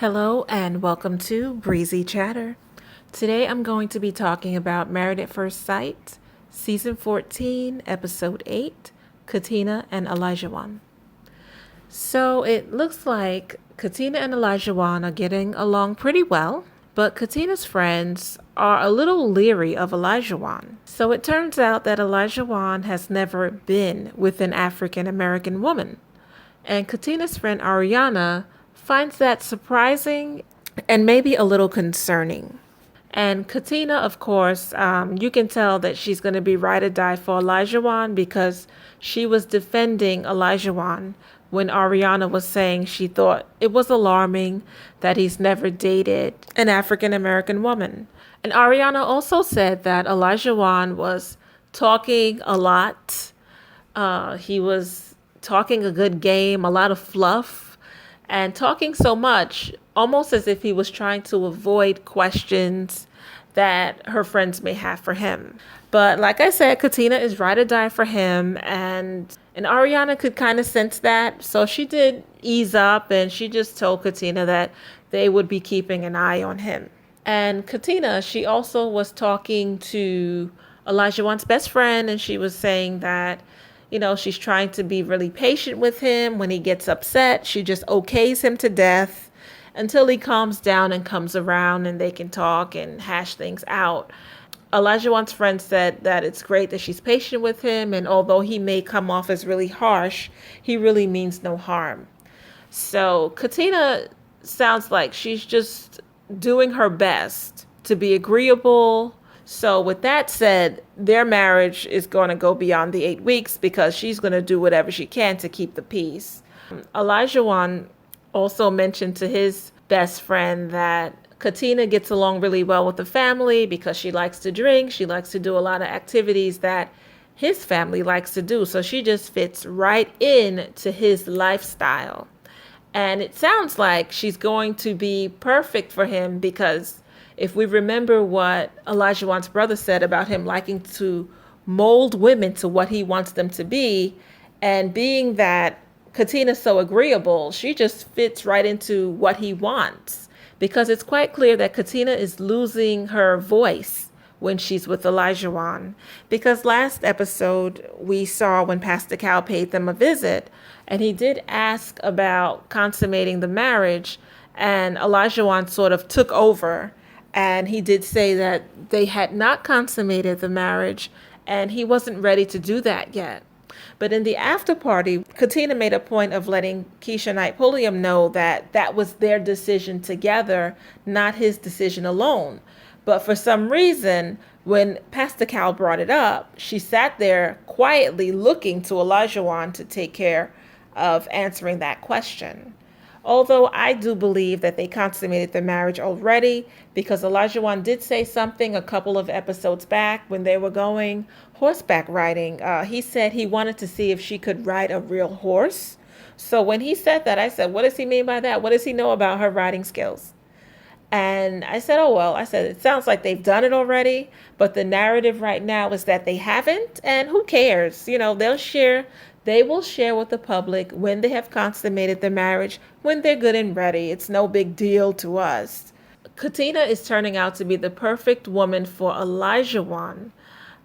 Hello and welcome to Breezy Chatter. Today I'm going to be talking about Married at First Sight, Season 14, Episode 8, Katina and Elijah. So it looks like Katina and Elijah are getting along pretty well, but Katina's friends are a little leery of Elijah. So it turns out that Elijah has never been with an African American woman. And Katina's friend Ariana finds that surprising and maybe a little concerning. And Katina, of course, you can tell that she's going to be ride or die for Elijah because she was defending Elijah when Ariana was saying she thought it was alarming that he's never dated an African American woman. And Ariana also said that Elijah was talking a lot. He was talking a good game, a lot of fluff, and talking so much, almost as if he was trying to avoid questions that her friends may have for him. But like I said, Katina is ride or die for him, and Ariana could kind of sense that. So she did ease up, and she just told Katina that they would be keeping an eye on him. And Katina, she also was talking to Elijah's best friend, and she was saying that she's trying to be really patient with him. When he gets upset, she just okays him to death until he calms down and comes around and they can talk and hash things out. Elijah's friend said that it's great that she's patient with him, and although he may come off as really harsh, he really means no harm. So Katina sounds like she's just doing her best to be agreeable. So with that said, their marriage is going to go beyond the 8 weeks because she's going to do whatever she can to keep the peace. Elijah also mentioned to his best friend that Katina gets along really well with the family because she likes to drink. She likes to do a lot of activities that his family likes to do. So she just fits right in to his lifestyle. And it sounds like she's going to be perfect for him because if we remember what Elijah's brother said about him liking to mold women to what he wants them to be, and being that Katina's so agreeable, she just fits right into what he wants. Because it's quite clear that Katina is losing her voice when she's with Elijah. Because last episode we saw when Pastor Cal paid them a visit, and he did ask about consummating the marriage, and Elijah sort of took over. And he did say that they had not consummated the marriage and he wasn't ready to do that yet. But in the after party, Katina made a point of letting Keisha Knight Pulliam know that that was their decision together, not his decision alone. But for some reason, when Pastor Cal brought it up, she sat there quietly looking to Elijah to take care of answering that question. Although I do believe that they consummated the marriage already because Elijah did say something a couple of episodes back when they were going horseback riding. He said he wanted to see if she could ride a real horse. So when he said that, I said, what does he mean by that? What does he know about her riding skills? And I said, oh, well, I said, it sounds like they've done it already, but the narrative right now is that they haven't, and who cares? They will share with the public when they have consummated the marriage, when they're good and ready. It's no big deal to us. Katina is turning out to be the perfect woman for Elijah,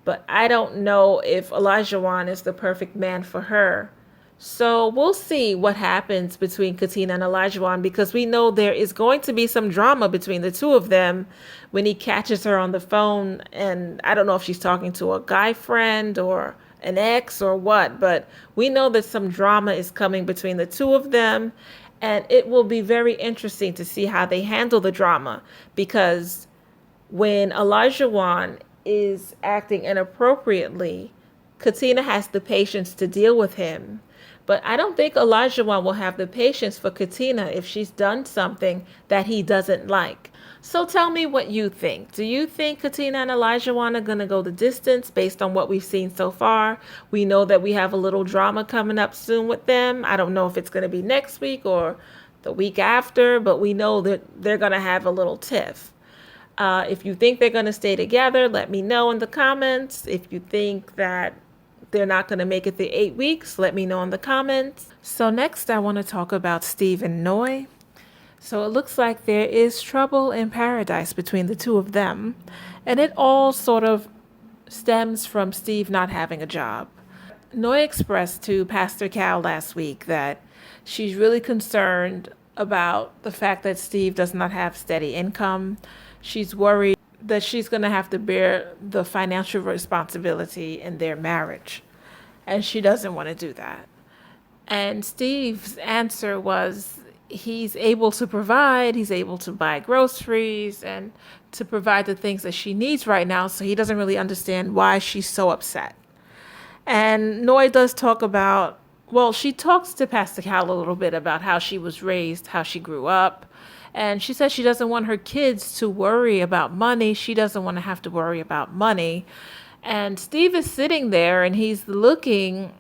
but I don't know if Elijah is the perfect man for her. So we'll see what happens between Katina and Elijah because we know there is going to be some drama between the two of them when he catches her on the phone. And I don't know if she's talking to a guy friend or an ex or what, but we know that some drama is coming between the two of them, and it will be very interesting to see how they handle the drama because when Elijah is acting inappropriately, Katina has the patience to deal with him. But I don't think Elijah will have the patience for Katina if she's done something that he doesn't like. So tell me what you think. Do you think Katina and Elijah are going to go the distance based on what we've seen so far? We know that we have a little drama coming up soon with them. I don't know if it's going to be next week or the week after, but we know that they're going to have a little tiff. If you think they're going to stay together, let me know in the comments. If you think that they're not going to make it the 8 weeks, let me know in the comments. So next I want to talk about Steve and Noi. So it looks like there is trouble in paradise between the two of them. And it all sort of stems from Steve not having a job. Noy expressed to Pastor Cal last week that she's really concerned about the fact that Steve does not have steady income. She's worried that she's going to have to bear the financial responsibility in their marriage. And she doesn't want to do that. And Steve's answer was he's able to provide, he's able to buy groceries and to provide the things that she needs right now. So he doesn't really understand why she's so upset. And Noy does talk about, well, she talks to Pastor Cal a little bit about how she was raised, how she grew up. And she says she doesn't want her kids to worry about money. She doesn't want to have to worry about money. And Steve is sitting there and he's looking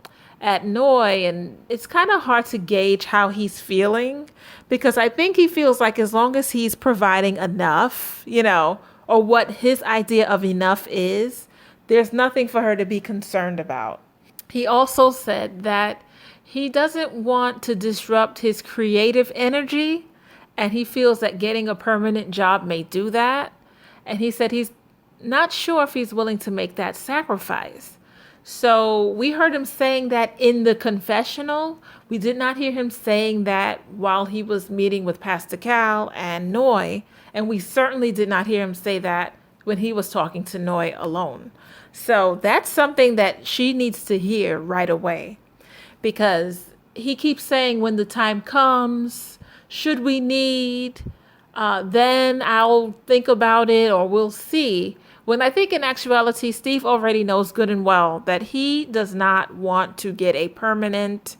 at Noy, and it's kind of hard to gauge how he's feeling because I think he feels like as long as he's providing enough, or what his idea of enough is, there's nothing for her to be concerned about. He also said that he doesn't want to disrupt his creative energy, and he feels that getting a permanent job may do that. And he said he's not sure if he's willing to make that sacrifice. So we heard him saying that in the confessional. We did not hear him saying that while he was meeting with Pastor Cal and Noy. And we certainly did not hear him say that when he was talking to Noy alone. So that's something that she needs to hear right away. Because he keeps saying when the time comes, should we need, then I'll think about it or we'll see. When I think in actuality, Steve already knows good and well that he does not want to get a permanent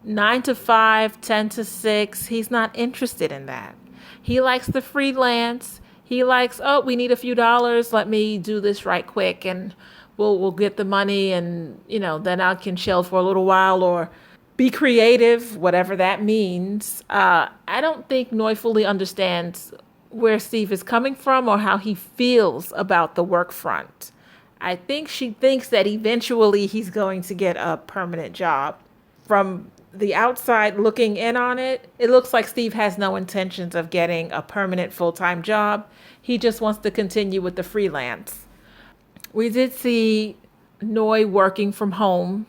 9 to 5, 10 to 6. He's not interested in that. He likes the freelance. He likes, oh, we need a few dollars. Let me do this right quick and we'll get the money and, then I can chill for a little while or be creative, whatever that means. I don't think Noy fully understands where Steve is coming from or how he feels about the work front. I think she thinks that eventually he's going to get a permanent job. From the outside looking in on it, it looks like Steve has no intentions of getting a permanent full-time job. He just wants to continue with the freelance. We did see Noy working from home,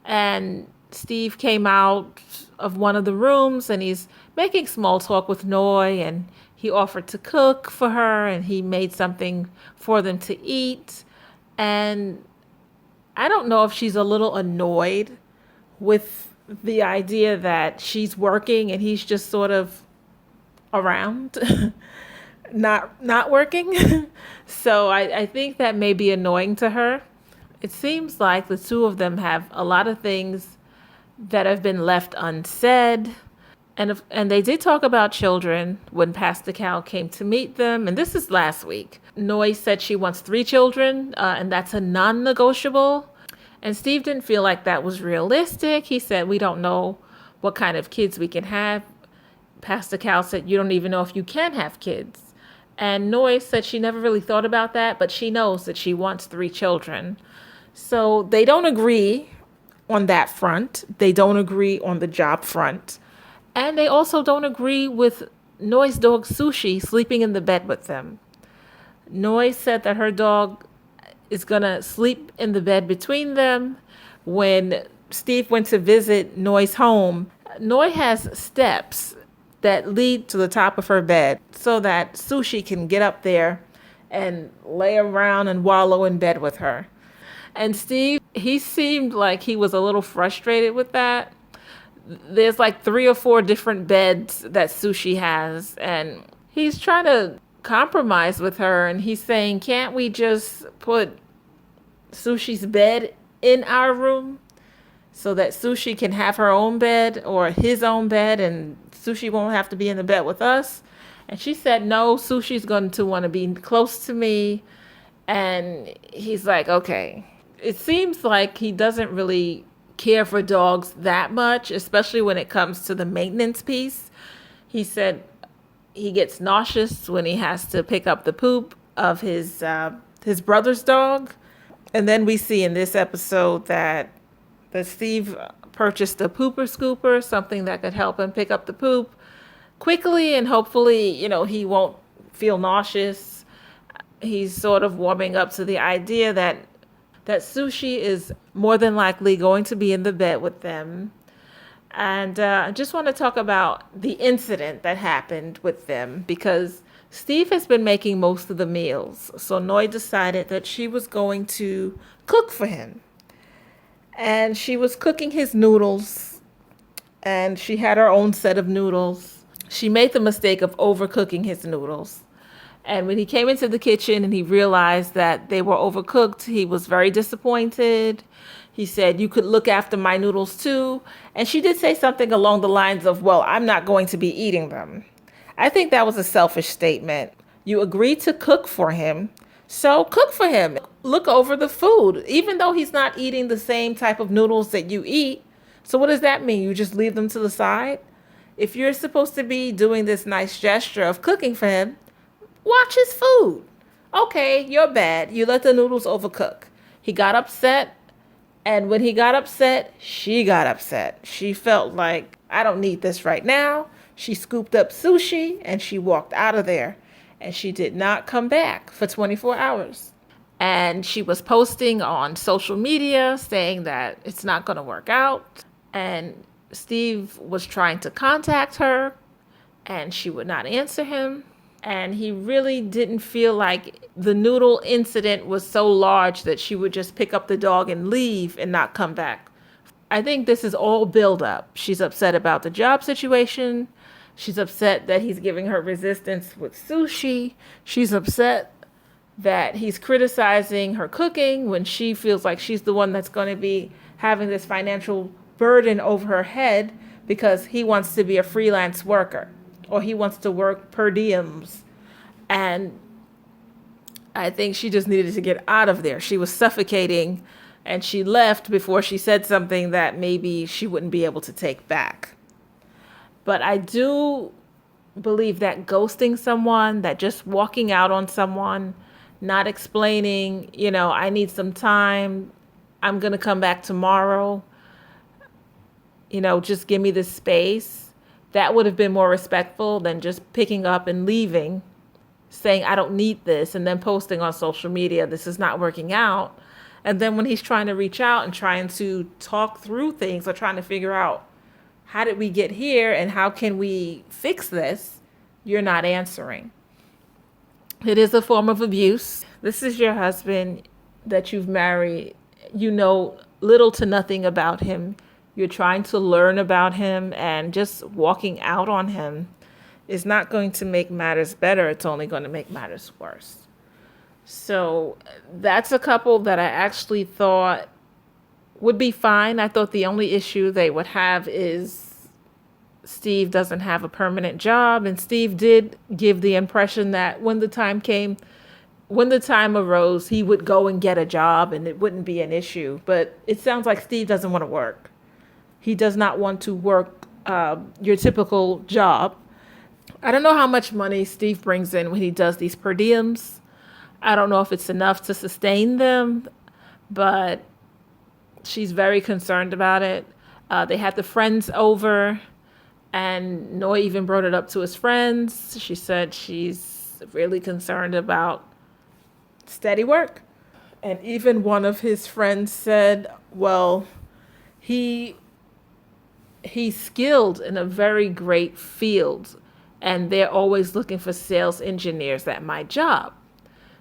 and Steve came out of one of the rooms and he's making small talk with Noy, and he offered to cook for her and he made something for them to eat. And I don't know if she's a little annoyed with the idea that she's working and he's just sort of around, not working. So I think that may be annoying to her. It seems like the two of them have a lot of things that have been left unsaid. And they did talk about children when Pastor Cal came to meet them. And this is last week. Noy said she wants 3 children, and that's a non-negotiable. And Steve didn't feel like that was realistic. He said, we don't know what kind of kids we can have. Pastor Cal said, you don't even know if you can have kids. And Noy said she never really thought about that, but she knows that she wants 3 children. So they don't agree on that front. They don't agree on the job front. And they also don't agree with Noy's dog Sushi sleeping in the bed with them. Noy said that her dog is going to sleep in the bed between them. When Steve went to visit Noy's home, Noy has steps that lead to the top of her bed so that Sushi can get up there and lay around and wallow in bed with her. And Steve, he seemed like he was a little frustrated with that. There's like 3 or 4 different beds that Sushi has, and he's trying to compromise with her, and he's saying, can't we just put Sushi's bed in our room so that Sushi can have her own bed or his own bed and Sushi won't have to be in the bed with us? And she said, no, Sushi's going to want to be close to me. And he's like, okay. It seems like he doesn't really care for dogs that much, especially when it comes to the maintenance piece. He said he gets nauseous when he has to pick up the poop of his brother's dog. And then we see in this episode that Steve purchased a pooper scooper, something that could help him pick up the poop. quickly, and hopefully, he won't feel nauseous. He's sort of warming up to the idea that sushi is more than likely going to be in the bed with them. And I just want to talk about the incident that happened with them because Steve has been making most of the meals. So Noi decided that she was going to cook for him. And she was cooking his noodles, and she had her own set of noodles. She made the mistake of overcooking his noodles. And when he came into the kitchen and he realized that they were overcooked, he was very disappointed. He said, "You could look after my noodles too." And she did say something along the lines of, "Well, I'm not going to be eating them." I think that was a selfish statement. You agreed to cook for him, so cook for him. Look over the food, even though he's not eating the same type of noodles that you eat. So what does that mean? You just leave them to the side? If you're supposed to be doing this nice gesture of cooking for him, watch his food. Okay, you're bad. You let the noodles overcook. He got upset. And when he got upset, she got upset. She felt like, I don't need this right now. She scooped up sushi and she walked out of there. And she did not come back for 24 hours. And she was posting on social media saying that it's not going to work out. And Steve was trying to contact her and she would not answer him. And he really didn't feel like the noodle incident was so large that she would just pick up the dog and leave and not come back. I think this is all build up. She's upset about the job situation. She's upset that he's giving her resistance with sushi. She's upset that he's criticizing her cooking when she feels like she's the one that's going to be having this financial burden over her head because he wants to be a freelance worker. Or he wants to work per diems. And I think she just needed to get out of there. She was suffocating and she left before she said something that maybe she wouldn't be able to take back. But I do believe that ghosting someone, that just walking out on someone, not explaining, I need some time, I'm going to come back tomorrow, just give me this space. That would have been more respectful than just picking up and leaving, saying, I don't need this, and then posting on social media, this is not working out. And then when he's trying to reach out and trying to talk through things or trying to figure out, how did we get here and how can we fix this, you're not answering. It is a form of abuse. This is your husband that you've married. You know little to nothing about him. You're trying to learn about him, and just walking out on him is not going to make matters better. It's only going to make matters worse. So that's a couple that I actually thought would be fine. I thought the only issue they would have is Steve doesn't have a permanent job. And Steve did give the impression that when the time arose, he would go and get a job and it wouldn't be an issue. But it sounds like Steve doesn't want to work. He does not want to work your typical job. I don't know how much money Steve brings in when he does these per diems. I don't know if it's enough to sustain them, but she's very concerned about it. They had the friends over, and Noy even brought it up to his friends. She said she's really concerned about steady work. And even one of his friends said, well, he's skilled in a very great field, and they're always looking for sales engineers at my job.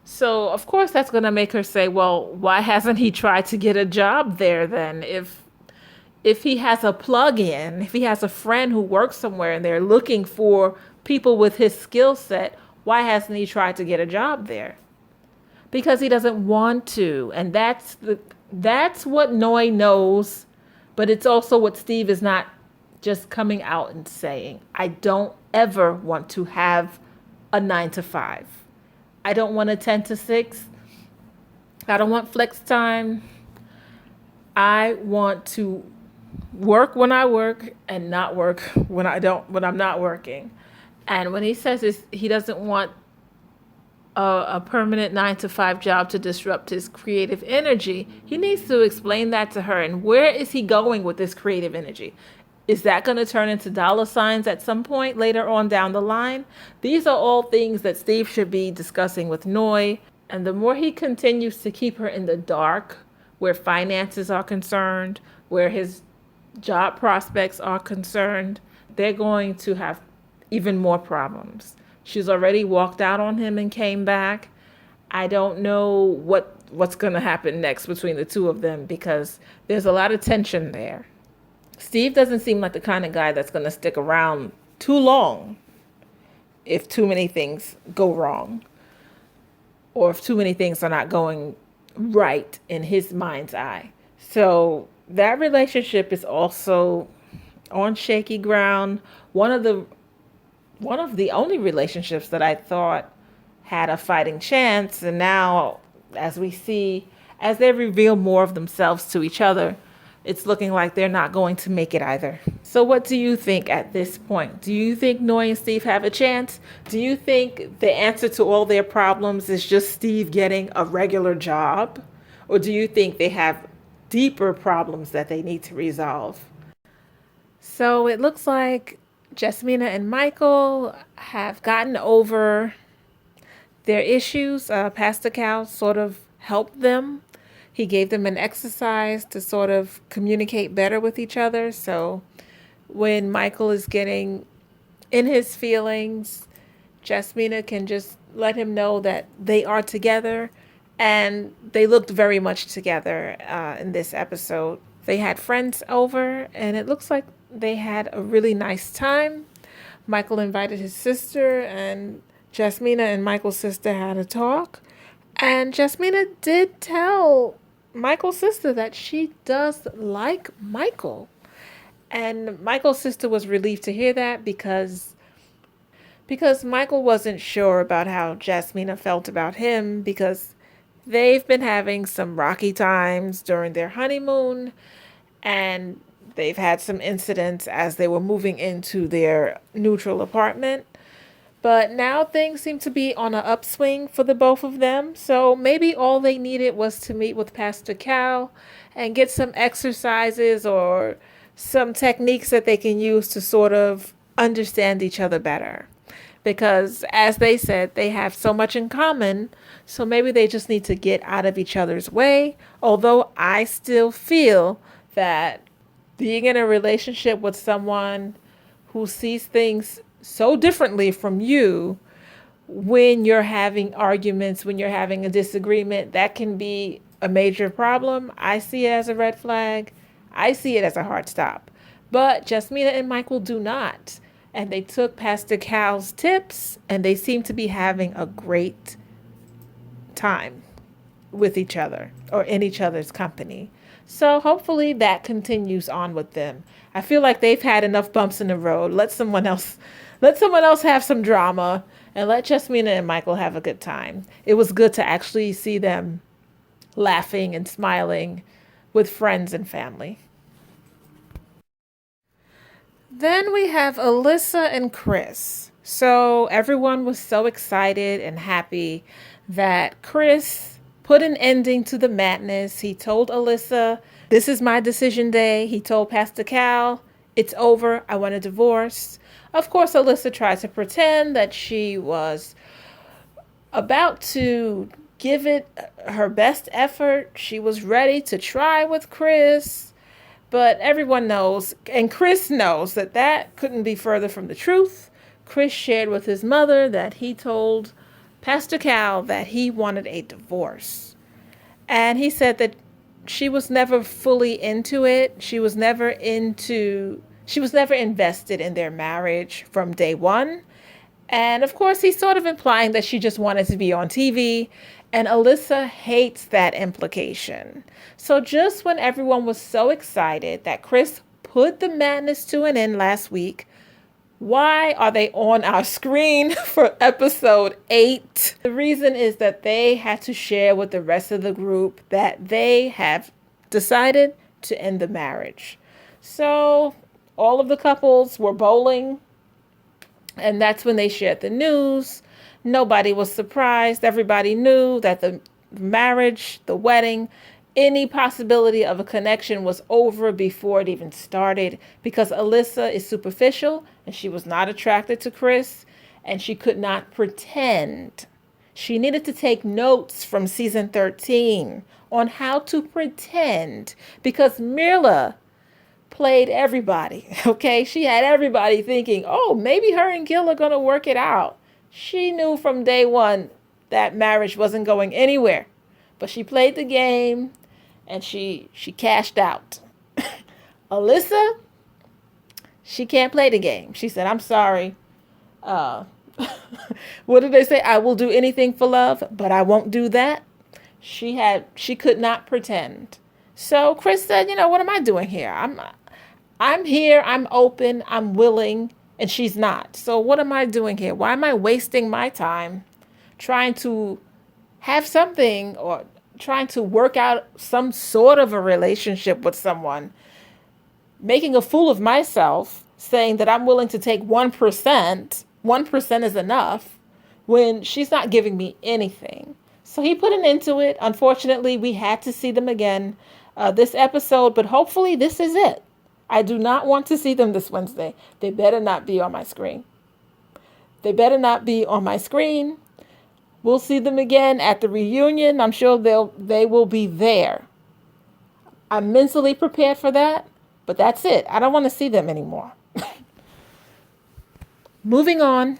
So, of course, that's going to make her say, well, why hasn't he tried to get a job there then? If he has a plug-in, if he has a friend who works somewhere and they're looking for people with his skill set, why hasn't he tried to get a job there? Because he doesn't want to. And that's what Noy knows. But it's also what Steve is not just coming out and saying. I don't ever want to have a 9-to-5. I don't want a 10 to 6. I don't want flex time. I want to work when I work and not work when I'm not working. And when he says he doesn't want a permanent 9-to-5 job to disrupt his creative energy, he needs to explain that to her. And where is he going with this creative energy? Is that going to turn into dollar signs at some point later on down the line? These are all things that Steve should be discussing with Noi. And the more he continues to keep her in the dark, where finances are concerned, where his job prospects are concerned, they're going to have even more problems. She's already walked out on him and came back. I don't know what's going to happen next between the two of them because there's a lot of tension there. Steve doesn't seem like the kind of guy that's going to stick around too long if too many things go wrong or if too many things are not going right in his mind's eye. So that relationship is also on shaky ground. One of the only relationships that I thought had a fighting chance, and now as they reveal more of themselves to each other, it's looking like they're not going to make it either. So what do you think at this point? Do you think Noi and Steve have a chance? Do you think the answer to all their problems is just Steve getting a regular job? Or do you think they have deeper problems that they need to resolve? So it looks like Jasmina and Michael have gotten over their issues. Pastor Cal sort of helped them. He gave them an exercise to sort of communicate better with each other. So when Michael is getting in his feelings, Jasmina can just let him know that they are together. And they looked very much together in this episode. They had friends over, and it looks like they had a really nice time. Michael invited his sister, and Jasmina and Michael's sister had a talk. And Jasmina did tell Michael's sister that she does like Michael. And Michael's sister was relieved to hear that because Michael wasn't sure about how Jasmina felt about him because they've been having some rocky times during their honeymoon and they've had some incidents as they were moving into their neutral apartment. But now things seem to be on an upswing for the both of them. So maybe all they needed was to meet with Pastor Cal and get some exercises or some techniques that they can use to sort of understand each other better. Because as they said, they have so much in common. So maybe they just need to get out of each other's way. Although I still feel that being in a relationship with someone who sees things so differently from you, when you're having arguments, when you're having a disagreement, that can be a major problem. I see it as a red flag. I see it as a hard stop. But Jasmina and Michael do not. And they took Pastor Cal's tips and they seem to be having a great time with each other or in each other's company. So hopefully that continues on with them. I feel like they've had enough bumps in the road. Let someone else have some drama and let Jasmina and Michael have a good time. It was good to actually see them laughing and smiling with friends and family. Then we have Alyssa and Chris. So everyone was so excited and happy that Chris put an ending to the madness. He told Alyssa, "This is my decision day." He told Pastor Cal, "It's over. I want a divorce." Of course, Alyssa tried to pretend that she was about to give it her best effort. She was ready to try with Chris. But everyone knows, and Chris knows, that couldn't be further from the truth. Chris shared with his mother that he told Pastor Cal that he wanted a divorce. And he said that she was never fully into it. She was never invested in their marriage from day one. And of course, he's sort of implying that she just wanted to be on TV. And Alyssa hates that implication. So just when everyone was so excited that Chris put the madness to an end last week, why are they on our screen for episode 8? The reason is that they had to share with the rest of the group that they have decided to end the marriage. So all of the couples were bowling, and that's when they shared the news. Nobody was surprised. Everybody knew that the marriage, the wedding, any possibility of a connection was over before it even started, because Alyssa is superficial and she was not attracted to Chris, and she could not pretend. She needed to take notes from season 13 on how to pretend, because Mirla played everybody, okay? She had everybody thinking, oh, maybe her and Gil are going to work it out. She knew from day one that marriage wasn't going anywhere. But she played the game and she cashed out. Alyssa, she can't play the game. She said, I'm sorry. What did they say? I will do anything for love, but I won't do that. She could not pretend. So Chris said, what am I doing here? I'm here, I'm open, I'm willing, and she's not. So what am I doing here? Why am I wasting my time trying to have something, or trying to work out some sort of a relationship with someone, making a fool of myself, saying that I'm willing to take 1%, 1% is enough, when she's not giving me anything. So he put an end to it. Unfortunately, we had to see them again this episode, but hopefully this is it. I do not want to see them this Wednesday. They better not be on my screen. They better not be on my screen. We'll see them again at the reunion. I'm sure they will be there. I'm mentally prepared for that, but that's it. I don't want to see them anymore. Moving on.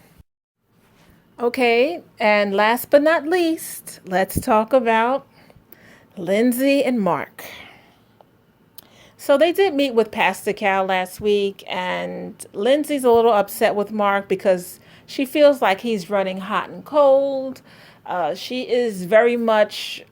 Okay, and last but not least, let's talk about Lindsay and Mark. So they did meet with Pastor Cal last week, and Lindsay's a little upset with Mark because she feels like he's running hot and cold. She is very much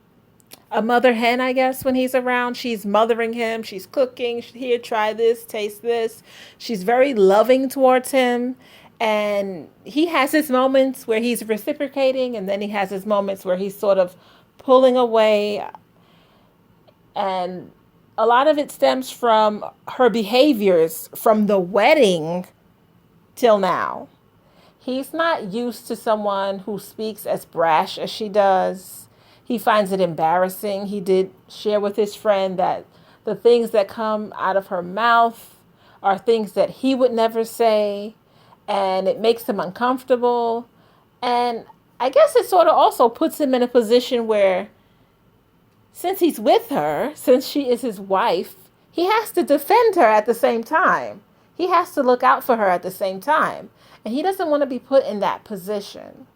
a mother hen, I guess, when he's around. She's mothering him. She's cooking. Here, try this, taste this. She's very loving towards him. And he has his moments where he's reciprocating, and then he has his moments where he's sort of pulling away. And a lot of it stems from her behaviors from the wedding till now. He's not used to someone who speaks as brash as she does. He finds it embarrassing. He did share with his friend that the things that come out of her mouth are things that he would never say, and it makes him uncomfortable. And I guess it sort of also puts him in a position where, since he's with her, since she is his wife, he has to defend her at the same time. He has to look out for her at the same time. And he doesn't want to be put in that position.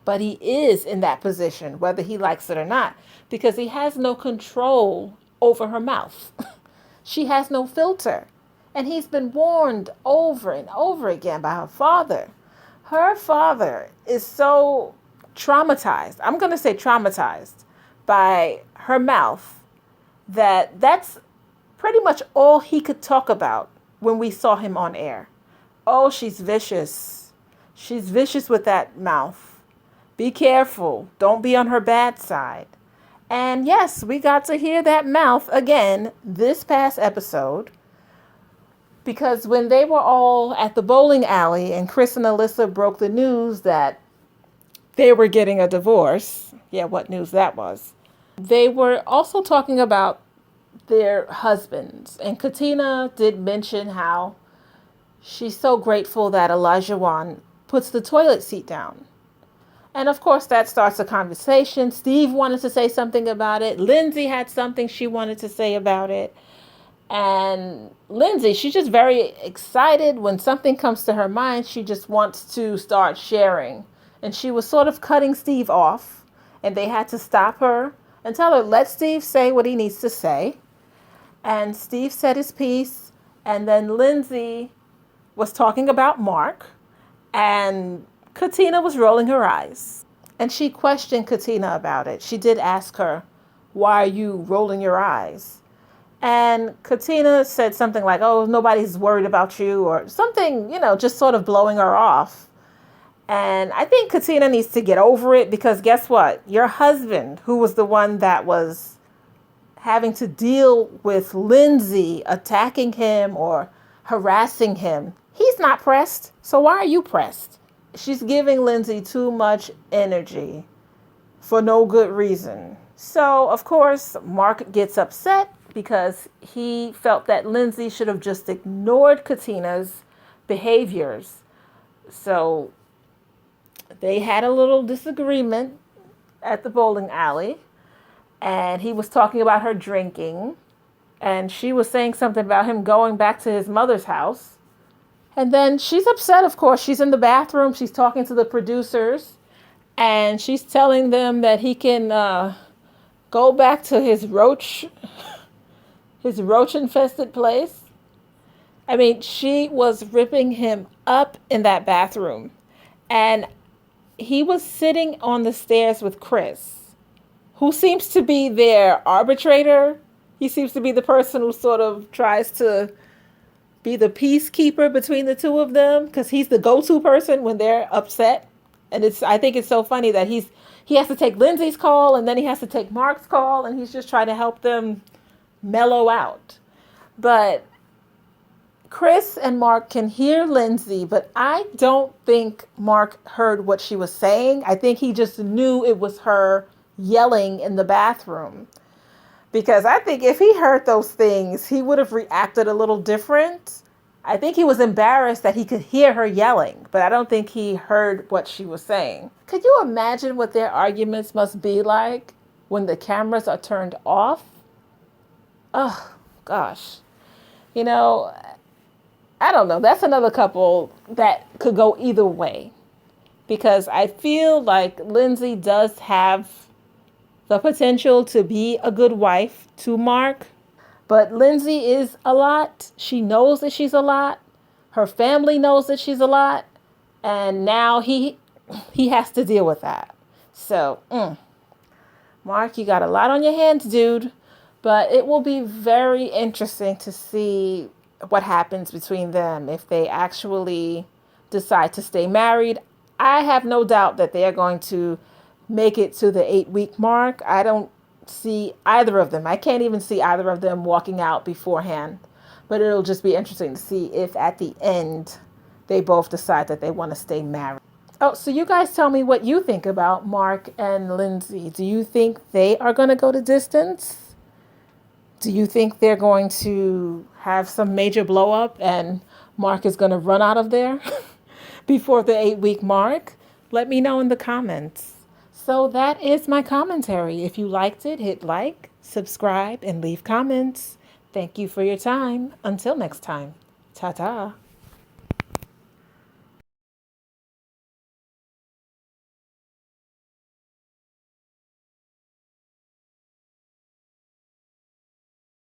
But he is in that position, whether he likes it or not, because he has no control over her mouth. She has no filter. And he's been warned over and over again by her father. Her father is so traumatized. I'm going to say traumatized by her mouth, that's pretty much all he could talk about when we saw him on air. Oh, she's vicious. She's vicious with that mouth. Be careful. Don't be on her bad side. And yes, we got to hear that mouth again this past episode, because when they were all at the bowling alley and Chris and Alyssa broke the news that they were getting a divorce. Yeah, what news that was. They were also talking about their husbands. And Katina did mention how she's so grateful that Elijah puts the toilet seat down. And of course, that starts a conversation. Steve wanted to say something about it. Lindsay had something she wanted to say about it. And Lindsay, she's just very excited. When something comes to her mind, she just wants to start sharing. And she was sort of cutting Steve off. And they had to stop her and tell her, let Steve say what he needs to say. And Steve said his piece. And then Lindsay was talking about Mark. And Katina was rolling her eyes. And she questioned Katina about it. She did ask her, why are you rolling your eyes? And Katina said something like, oh, nobody's worried about you, or something, just sort of blowing her off. And I think Katina needs to get over it, because guess what? Your husband, who was the one that was having to deal with Lindsay attacking him or harassing him, he's not pressed. So why are you pressed? She's giving Lindsay too much energy for no good reason. So, of course, Mark gets upset because he felt that Lindsay should have just ignored Katina's behaviors. So, they had a little disagreement at the bowling alley, and he was talking about her drinking, and she was saying something about him going back to his mother's house. And then she's upset, of course. She's in the bathroom. She's talking to the producers, and she's telling them that he can go back to his roach infested place. I mean, she was ripping him up in that bathroom. And he was sitting on the stairs with Chris, who seems to be their arbitrator. He seems to be the person who sort of tries to be the peacekeeper between the two of them, because he's the go-to person when they're upset. And I think it's so funny that he has to take Lindsay's call, and then he has to take Mark's call, and he's just trying to help them mellow out. But Chris and Mark can hear Lindsay, but I don't think Mark heard what she was saying. I think he just knew it was her yelling in the bathroom. Because I think if he heard those things, he would have reacted a little different. I think he was embarrassed that he could hear her yelling, but I don't think he heard what she was saying. Could you imagine what their arguments must be like when the cameras are turned off? Oh, gosh. You know, I don't know. That's another couple that could go either way. Because I feel like Lindsay does have the potential to be a good wife to Mark. But Lindsay is a lot. She knows that she's a lot. Her family knows that she's a lot. And now he has to deal with that. So, Mark, you got a lot on your hands, dude. But it will be very interesting to see what happens between them if they actually decide to stay married. I have no doubt that they are going to make it to the 8-week mark. I don't see either of them. I can't even see either of them walking out beforehand. But it'll just be interesting to see if at the end they both decide that they want to stay married. Oh, so you guys tell me what you think about Mark and Lindsay. Do you think they are going to go the distance? Do you think they're going to have some major blow up and Mark is going to run out of there before the 8-week mark? Let me know in the comments. So that is my commentary. If you liked it, hit like, subscribe, and leave comments. Thank you for your time. Until next time. Ta-ta.